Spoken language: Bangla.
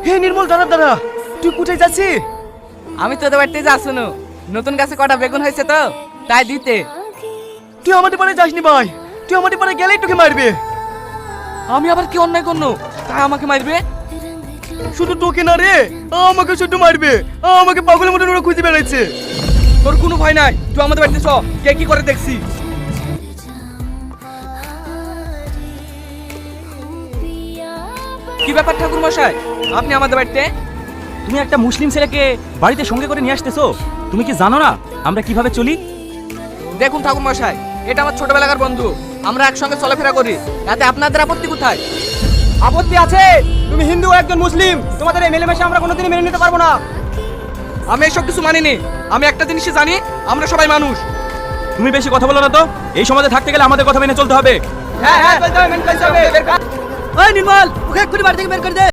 হে নির্মল, দাঁড়া দাঁড়া, তুই কোথায় যাচ্ছিস? আমি তোদের বাড়িতে যাচ্ছি না, নতুন গাছে কটা বেগুন হয়েছে তো তাই দিতে। তুই আমাদের পাড়ায় যাসনি ভাই, তুই আমাদের পাড়ায় গেলেই তোকে মারবে। আমি আবার কি অন্যায় করনো তাই আমাকে মারবে? শুধু তোকে না রে, আমাকে শুধু মারবে। আমাকে পাগলের মতন ওরা খুঁজে বেড়াচ্ছে। তোর কোনো ভয় নাই, তুই আমাদের বাড়িতে চ, কে কি করে দেখছি। কি ব্যাপার ঠাকুর মশাই, আপনি আমাদের বাড়িতে? তুমি একটা মুসলিম ছেলেকে বাড়িতে সঙ্গে করে নিয়ে আসতেছো, তুমি কি জানো না আমরা কিভাবে চলি? দেখুন ঠাকুর মশাই, এটা আমার ছোটবেলাকার বন্ধু, আমরা একসঙ্গে চলাফেরা করি, তাতে আপনাদের আপত্তি কোথায়? আপত্তি আছে, তুমি হিন্দু একজন মুসলিম, তোমাদের এই মেলেমেশে আমরা কোনোদিনই মেনে নিতে পারবো না। আমি এসব কিছু মানিনি, আমি একটা জিনিসই জানি, আমরা সবাই মানুষ। তুমি বেশি কথা বলো না তো, এই সমাজে থাকতে গেলে আমাদের কথা মেনে চলতে হবে। হ্যাঁ হ্যাঁ, চলতে হবে, মেনে চলতে হবে। এই নির্মল, ওকে এক্ষুনি বাড়ি থেকে বের করে দে।